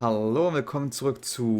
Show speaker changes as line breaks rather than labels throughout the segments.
Hallo und willkommen zurück zu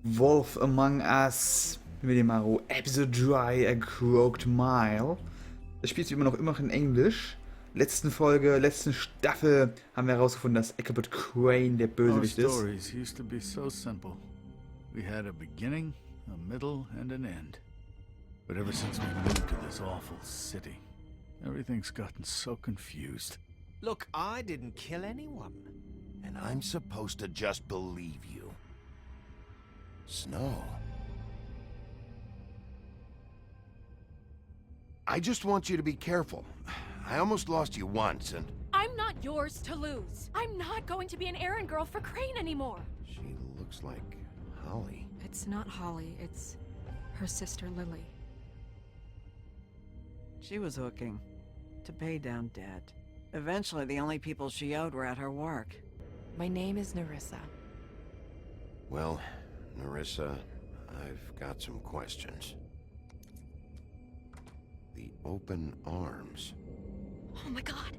Wolf Among Us mit dem Maru Episode 3 A Crooked Mile. Das Spiel ist immer noch in Englisch. Letzten Folge, letzten Staffel haben wir herausgefunden, dass Eckhart Crane der Bösewicht ist.
Stories used to be so simple. We had a beginning, a middle, and an end. But ever since we moved to this awful city, everything's gotten so confused.
Look, I didn't kill anyone.
And I'm supposed to just believe you. Snow. I just want you to be careful. I almost lost you once, and...
I'm not yours to lose. I'm not going to be an errand girl for Crane anymore.
She looks like Holly.
It's not Holly, it's her sister Lily.
She was hooking to pay down debt. Eventually, the only people she owed were at her work.
My name is Nerissa.
Well, Nerissa, I've got some questions. The open arms.
Oh my god.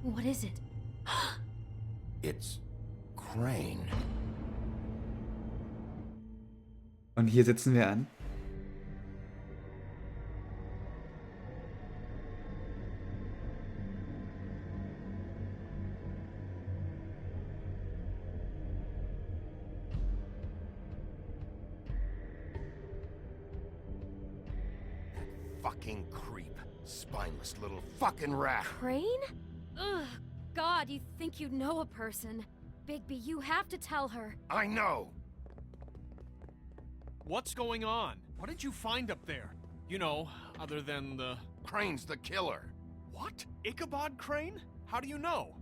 What is it?
It's Crane.
Und hier sitzen wir an.
Fucking creep. Spineless little fucking rat.
Crane? Ugh, God, you think you know a person. Bigby, you have to tell her.
I know.
What's going on? What did you find up there? You know, other than the...
Crane's the killer.
What? Ichabod Crane? How do you know?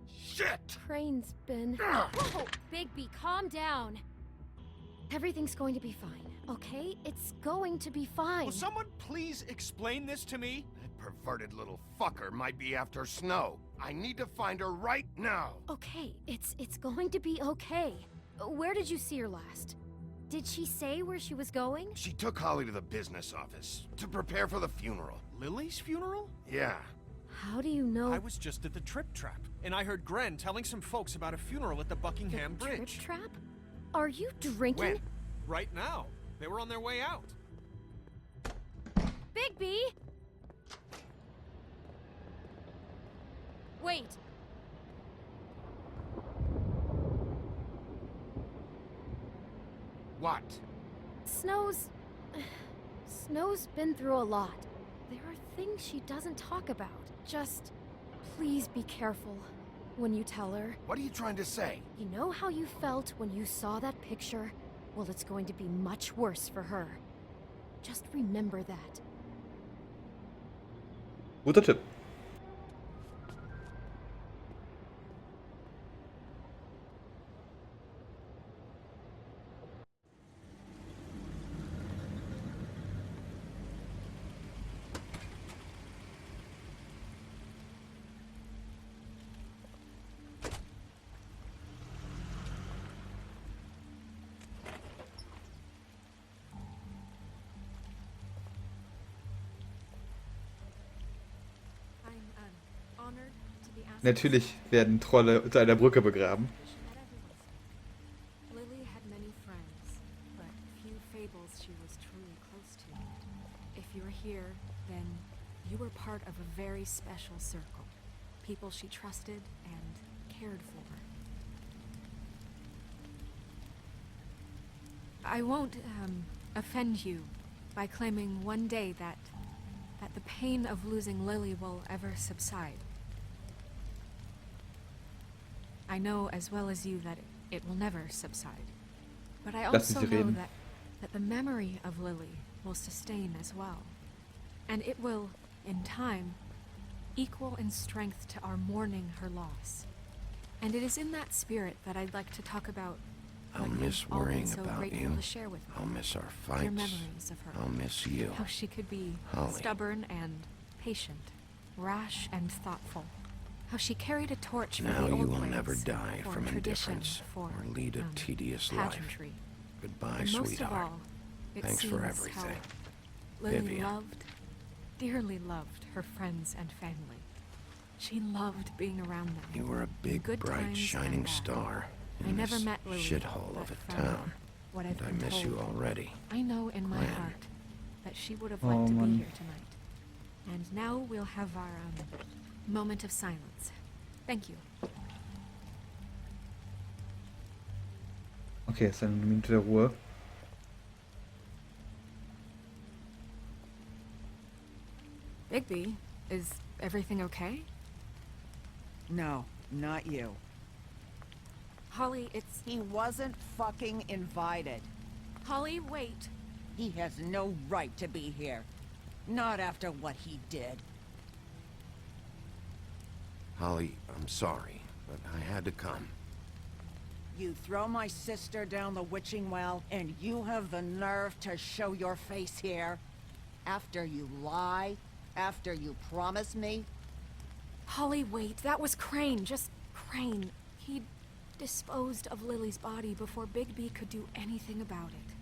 Shit!
Crane's been... Whoa! Bigby, calm down. Everything's going to be fine, okay? It's going to be fine.
Will someone please explain this to me?
That perverted little fucker might be after Snow. I need to find her right now.
Okay, it's going to be okay. Where did you see her last? Did she say where she was going?
She took Holly to the business office to prepare for the funeral.
Lily's funeral?
Yeah.
How do you know?
I was just at the Trip Trap, and I heard Gren telling some folks about a funeral at the Buckingham
the
Bridge.
Trip trap? Are you drinking?
When?
Right now. They were on their way out.
Bigby! Wait.
What?
Snow's been through a lot. There are things she doesn't talk about. Just please be careful when you tell her.
What are you trying to say?
You know how you felt when you saw that picture? Well, it's going to be much worse for her. Just remember that.
Guter Tipp. Natürlich werden Trolle unter einer Brücke begraben.
Lily had many friends, but few fables she was truly close to. If you're here, then you were part of a very special circle. People she trusted and cared for. I won't offend you by claiming one day that the pain of losing Lily will ever subside. I know as well as you that it will never subside. But I also know that the memory of Lily will sustain as well. And it will, in time, equal in strength to our mourning her loss. And it is in that spirit that I'd like to talk about
I'll
what
miss
you've all been
worrying
so
about
grateful
you.
to share with me.
I'll miss our
Your
fights.
memories of her.
I'll miss you.
How she could be
Holly.
stubborn and patient, rash and thoughtful. How she carried a torch for
Now
the old
you will
ways,
never die
for
from
tradition,
indifference
for,
or lead a tedious life.
pageantry.
Goodbye,
And most
sweetheart.
of all, it
Thanks
seems
for
how
everything.
Lily
Vivian.
loved dearly loved her friends and family. She loved being around them.
You were a big,
Good
bright,
times
shining
and bad.
star
I
in
never
this
met Lily,
shithole of
but
a
from
town.
what I've
And I
been
miss you
told,
already.
I know in my
Glenn.
heart that she would have liked to be here tonight. And now we'll have our moment of silence. Thank you.
Okay, ist eine Minute der Ruhe.
Bigby, is everything okay?
No, not you.
Holly, it's...
He wasn't fucking invited.
Holly, wait.
He has no right to be here. Not after what he did.
Holly, I'm sorry, but I had to come.
You throw my sister down the witching well, and you have the nerve to show your face here? After you lie? After you promise me?
Holly, wait. That was Crane. Just Crane. He disposed of Lily's body before Bigby could do anything about it.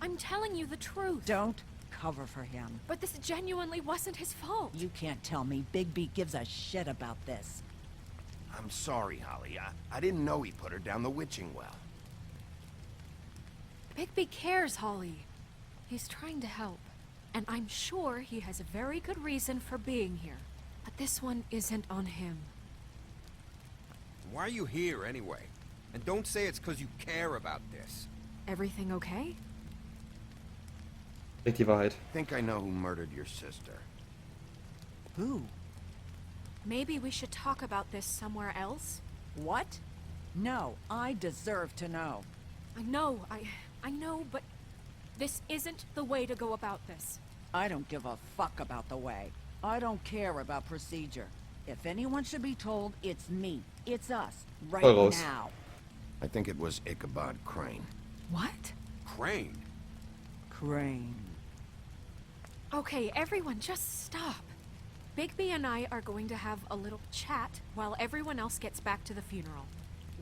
I'm telling you the truth.
Don't cover for him.
But this genuinely wasn't his fault.
You can't tell me Bigby gives a shit about this.
I'm sorry, Holly. I didn't know he put her down the witching well.
Bigby cares, Holly. He's trying to help. And I'm sure he has a very good reason for being here. But this one isn't on him.
Why are you here, anyway? And don't say it's because you care about this.
Everything okay?
Echt die Wahrheit.
I think I know who murdered your sister.
Who?
Maybe we should talk about this somewhere else?
What? No, I deserve to know.
I know, but this isn't the way to go about this.
I don't give a fuck about the way. I don't care about procedure. If anyone should be told, it's me. It's us. Right
Euros.
now.
I think it was Ichabod Crane.
What?
Crane.
Crane.
Okay, everyone, just stop. Bigby and I are going to have a little chat while everyone else gets back to the funeral.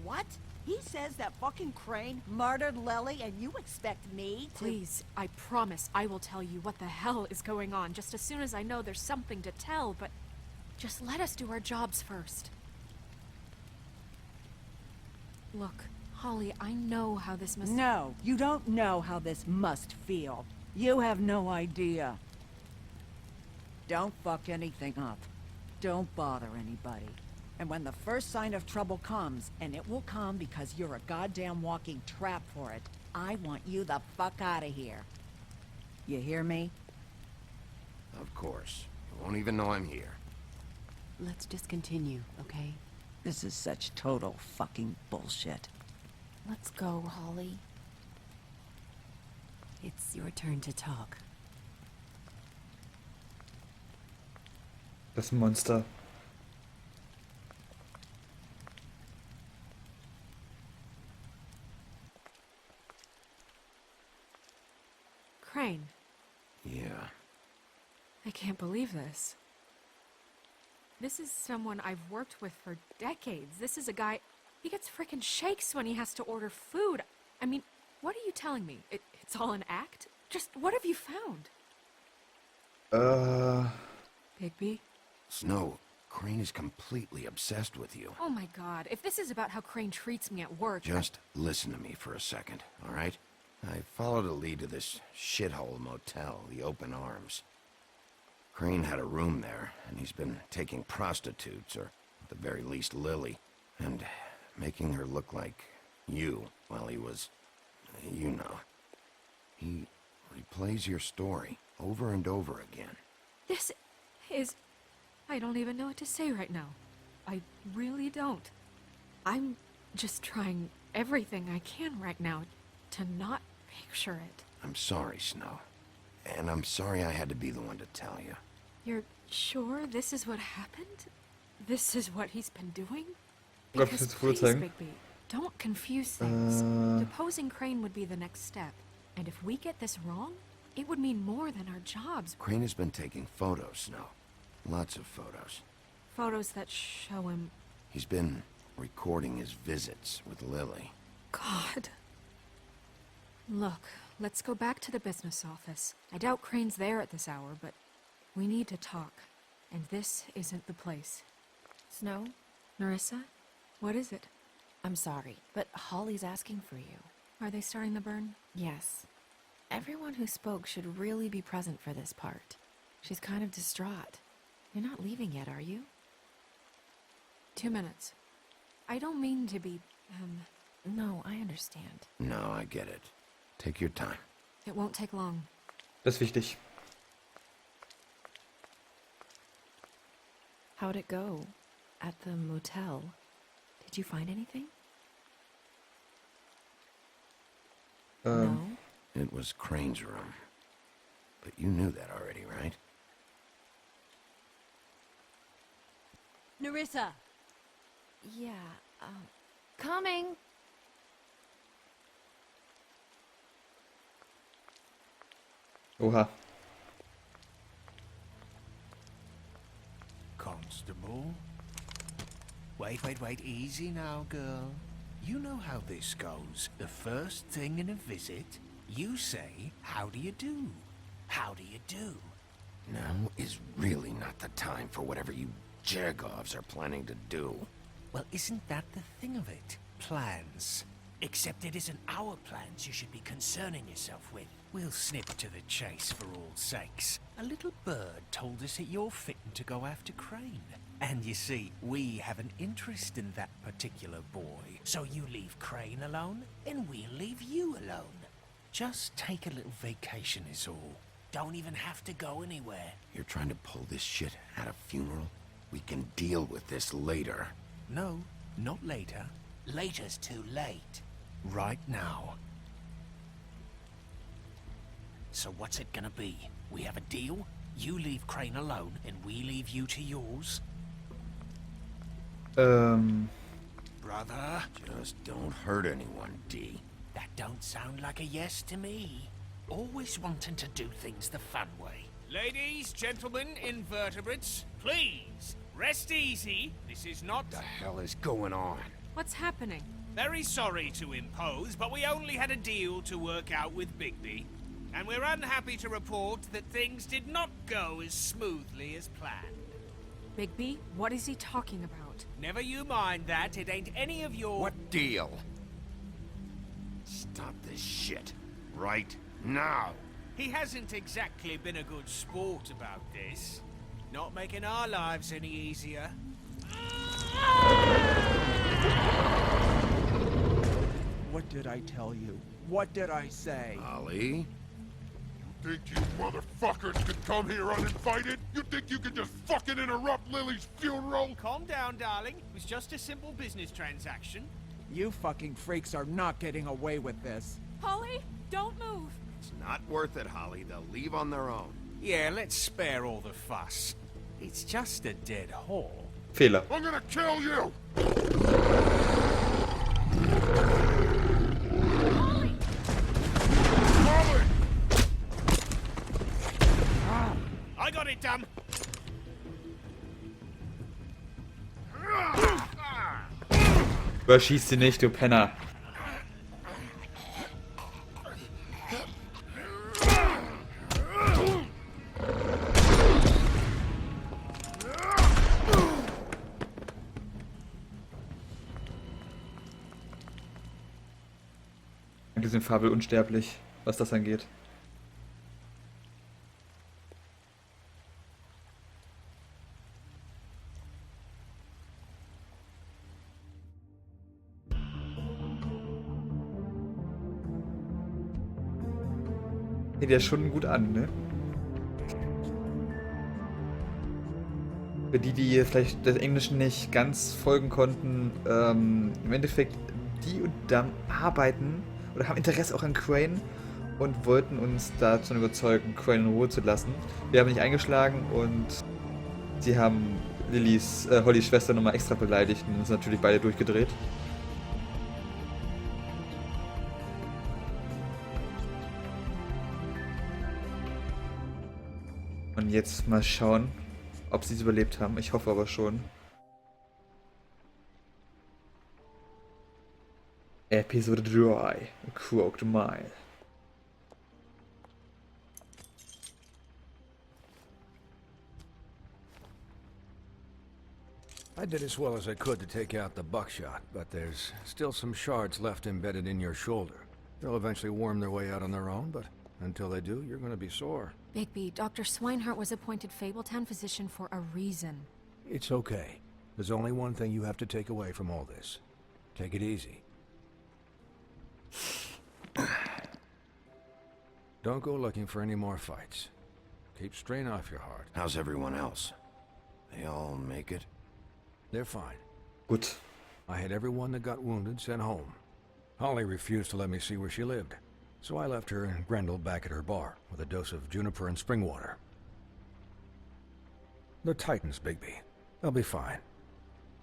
What? He says that fucking Crane murdered Lily and you expect me to—
Please, I promise I will tell you what the hell is going on just as soon as I know there's something to tell, but just let us do our jobs first. Look, Holly, I know how this must—
No, you don't know how this must feel. You have no idea. Don't fuck anything up. Don't bother anybody. And when the first sign of trouble comes, and it will come because you're a goddamn walking trap for it, I want you the fuck out of here. You hear me?
Of course. You won't even know I'm here.
Let's just continue, okay?
This is such total fucking bullshit.
Let's go, Holly. It's your turn to talk.
Das Monster.
Crane,
Yeah.
I can't believe this. This is someone I've worked with for decades. This is a guy... He gets frickin' shakes when he has to order food. I mean, what are you telling me? It's all an act? Just what have you found? Bigby?
Snow, Crane is completely obsessed with you.
Oh my god, if this is about how Crane treats me at work...
Just listen to me for a second, all right? I followed a lead to this shithole motel, the Open Arms. Crane had a room there, and he's been taking prostitutes, or at the very least Lily, and making her look like you while he was, you know. He replays your story over and over again.
This is... I don't even know what to say right now. I really don't. I'm just trying everything I can right now to not picture it.
I'm sorry, Snow. And I'm sorry I had to be the one to tell you.
You're sure this is what happened? This is what he's been doing?
Gott,
Because
das ist
please,
Fulltime.
Bigby, don't confuse things. Deposing Crane would be the next step. And if we get this wrong, it would mean more than our jobs.
Crane has been taking photos, Snow. Lots of photos.
Photos that show him...
He's been recording his visits with Lily.
God. Look, let's go back to the business office. I doubt Crane's there at this hour, but we need to talk. And this isn't the place.
Snow?
Nerissa? What is it?
I'm sorry, but Holly's asking for you.
Are they starting the burn?
Yes. Everyone who spoke should really be present for this part. She's kind of distraught. You're not leaving yet, are you?
2 minutes. I don't mean to be,
No, I understand.
No, I get it. Take your time.
It won't take long.
Das ist wichtig.
How'd it go? At the motel? Did you find anything? No?
It was Crane's room. But you knew that already, right?
Nerissa!
Yeah, coming!
Oha.
Constable? Wait, easy now, girl. You know how this goes. The first thing in a visit, you say, how do you do? How do you do?
Now is really not the time for whatever you Jergovs are planning to do.
Well, isn't that the thing of it? Plans. Except it isn't our plans you should be concerning yourself with. We'll snip to the chase for all sakes. A little bird told us that you're fitting to go after Crane. And you see, we have an interest in that particular boy. So you leave Crane alone, and we'll leave you alone. Just take a little vacation is all. Don't even have to go anywhere.
You're trying to pull this shit at a funeral? We can deal with this later.
No, not later. Later's too late. Right now. So what's it gonna be? We have a deal? You leave Crane alone, and we leave you to yours? Brother?
Just don't hurt anyone, D.
That don't sound like a yes to me. Always wanting to do things the fun way. Ladies, gentlemen, invertebrates, please, rest easy. This is not...
What the hell is going on?
What's happening?
Very sorry to impose, but we only had a deal to work out with Bigby. And we're unhappy to report that things did not go as smoothly as planned.
Bigby, what is he talking about?
Never you mind that, it ain't any of your...
What deal? Stop this shit. Right now.
He hasn't exactly been a good sport about this. Not making our lives any easier.
What did I tell you? What did I say?
Ollie?
Think you motherfuckers could come here uninvited? You think you could just fucking interrupt Lily's funeral?
Calm down, darling. It was just a simple business transaction.
You fucking freaks are not getting away with this.
Holly, don't move!
It's not worth it, Holly. They'll leave on their own.
Yeah, let's spare all the fuss. It's just a dead hole.
Fehler.
I'm gonna kill you!
Holly!
Holly!
I got it, damn!
Überschieß sie nicht, du Penner. Die sind Fabel unsterblich, was das angeht. Geht ja schon gut an, ne? Für die, die vielleicht des Englischen nicht ganz folgen konnten, im Endeffekt, die und Dam arbeiten oder haben Interesse auch an Crane und wollten uns dazu überzeugen, Crane in Ruhe zu lassen. Wir haben nicht eingeschlagen und sie haben Hollys Schwester nochmal extra beleidigt und sind natürlich beide durchgedreht. Und jetzt mal schauen, ob sie es überlebt haben. Ich hoffe aber schon. Episode 3, A Crooked Mile.
I did as well as I could to take out the buckshot, but there's still some shards left embedded in your shoulder. They'll eventually worm their way out on their own, but until they do, you're gonna be sore.
Bigby, Dr. Swinehart was appointed Fabletown physician for a reason.
It's okay. There's only one thing you have to take away from all this. Take it easy. Don't go looking for any more fights. Keep strain off your heart.
How's everyone else? They all make it?
They're fine.
Gut.
I had everyone that got wounded sent home. Holly refused to let me see where she lived, so I left her and Grendel back at her bar with a dose of juniper and spring water. They're Titans, Bigby. They'll be fine.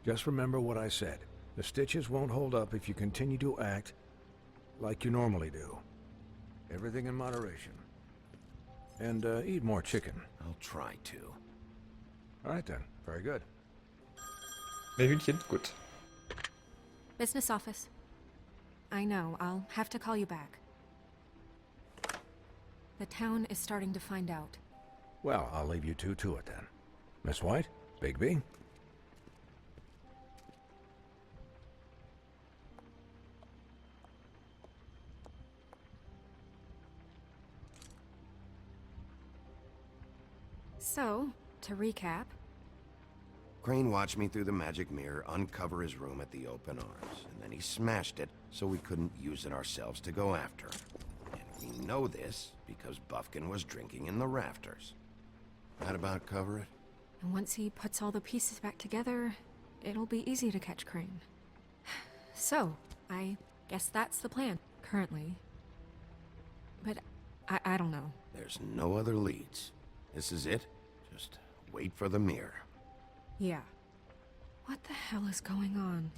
Just remember what I said. The stitches won't hold up if you continue to act like you normally do. Everything in moderation. And eat more chicken.
I'll try to.
All right then. Very good.
Mehr Hühnchen? Gut.
Business office. I know, I'll have to call you back. The town is starting to find out.
Well, I'll leave you two to it then. Miss White? Bigby?
So, to recap...
Crane watched me through the magic mirror uncover his room at the open arms, and then he smashed it so we couldn't use it ourselves to go after him. And we know this because Buffkin was drinking in the rafters. That about cover it?
And once he puts all the pieces back together, it'll be easy to catch Crane. So, I guess that's the plan, currently. But I don't know.
There's no other leads. This is it. Just wait for the mirror.
Yeah. What the hell is going on?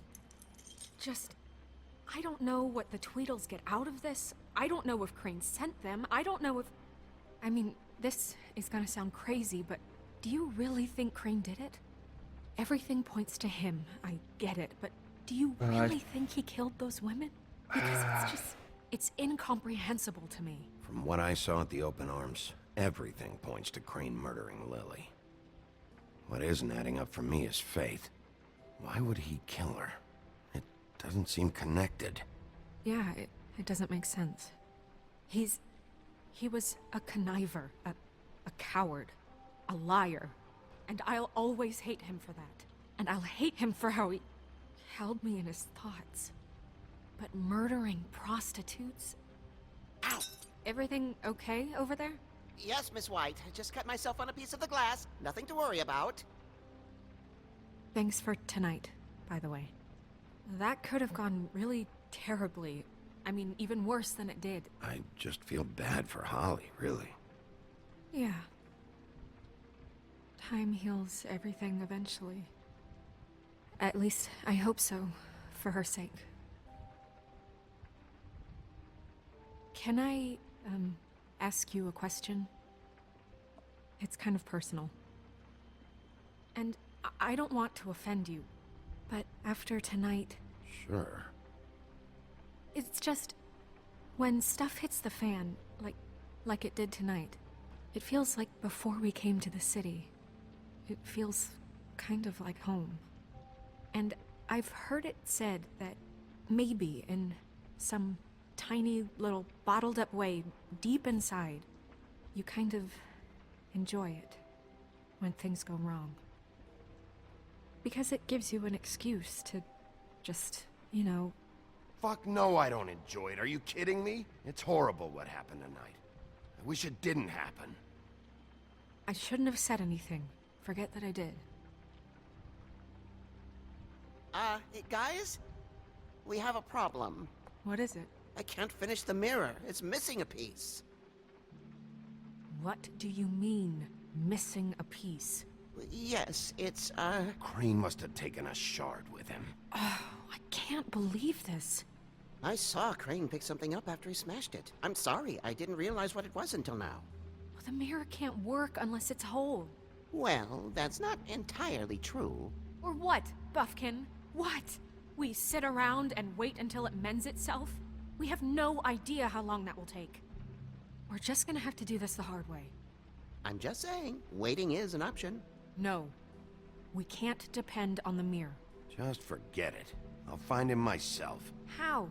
I don't know what the Tweedles get out of this. I don't know if Crane sent them. I don't know if... I mean, this is gonna sound crazy, but do you really think Crane did it? Everything points to him, I get it, but do you really think he killed those women? Because it's incomprehensible to me.
From what I saw at the open arms, everything points to Crane murdering Lily. What isn't adding up for me is Faith. Why would he kill her? It doesn't seem connected.
Yeah, it doesn't make sense. He was a conniver, a coward, a liar. And I'll always hate him for that. And I'll hate him for how he held me in his thoughts. But murdering prostitutes?
Ow!
Everything okay over there?
Yes, Miss White. I just cut myself on a piece of the glass. Nothing to worry about.
Thanks for tonight, by the way. That could have gone really terribly. I mean, even worse than it did.
I just feel bad for Holly, really.
Yeah. Time heals everything eventually. At least, I hope so, for her sake. Can I, ask you a question? It's kind of personal. And I don't want to offend you, but after tonight...
Sure.
It's just... when stuff hits the fan, like it did tonight, it feels like before we came to the city. It feels kind of like home. And I've heard it said that maybe in some tiny little bottled up way deep inside, you kind of enjoy it when things go wrong. Because it gives you an excuse to just, you know...
Fuck no, I don't enjoy it. Are you kidding me? It's horrible what happened tonight. I wish it didn't happen.
I shouldn't have said anything. Forget that I did.
Guys? We have a problem.
What is it?
I can't finish the mirror. It's missing a piece.
What do you mean, missing a piece?
Yes, it's,
Crane must have taken a shard with him.
Oh, I can't believe this.
I saw Crane pick something up after he smashed it. I'm sorry, I didn't realize what it was until now.
Well, the mirror can't work unless it's whole.
Well, that's not entirely true.
Or what, Buffkin? What? We sit around and wait until it mends itself? We have no idea how long that will take. We're just gonna have to do this the hard way.
I'm just saying, waiting is an option.
No. We can't depend on the mirror.
Just forget it. I'll find him myself.
How?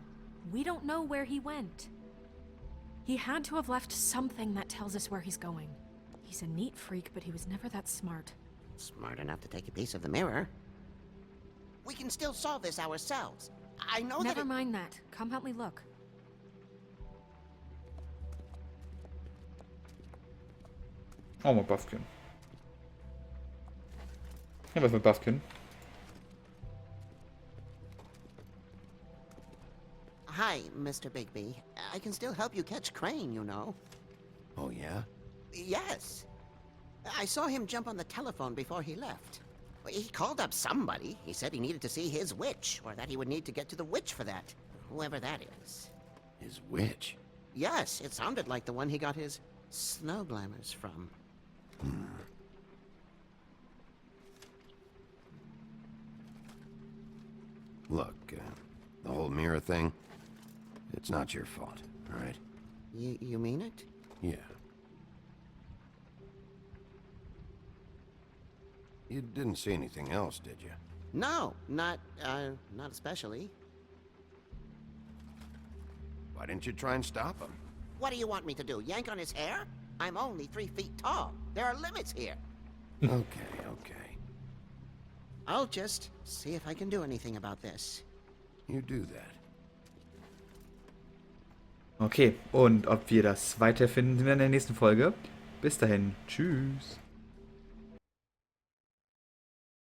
We don't know where he went. He had to have left something that tells us where he's going. He's a neat freak, but he was never that smart.
Smart enough to take a piece of the mirror. We can still solve this ourselves. I know that
Never mind that. Come help me look.
Oh, mal Buffkin. Ja, was mit Buffkin?
Hi, Mr. Bigby. I can still help you catch Crane, you know.
Oh, yeah?
Yes. I saw him jump on the telephone before he left. He called up somebody. He said he needed to see his witch, or that he would need to get to the witch for that. Whoever that is.
His witch?
Yes, it sounded like the one he got his snow glamours from.
Look, the whole mirror thing, it's not your fault, all right?
You mean it?
Yeah. You didn't see anything else, did you?
No, not especially.
Why didn't you try and stop him?
What do you want me to do, yank on his hair? I'm only 3 feet tall. There are limits here.
Okay.
I'll just see if I can do anything about this.
You do that.
Okay, und ob wir das weiterfinden, sehen wir in der nächsten Folge. Bis dahin, tschüss.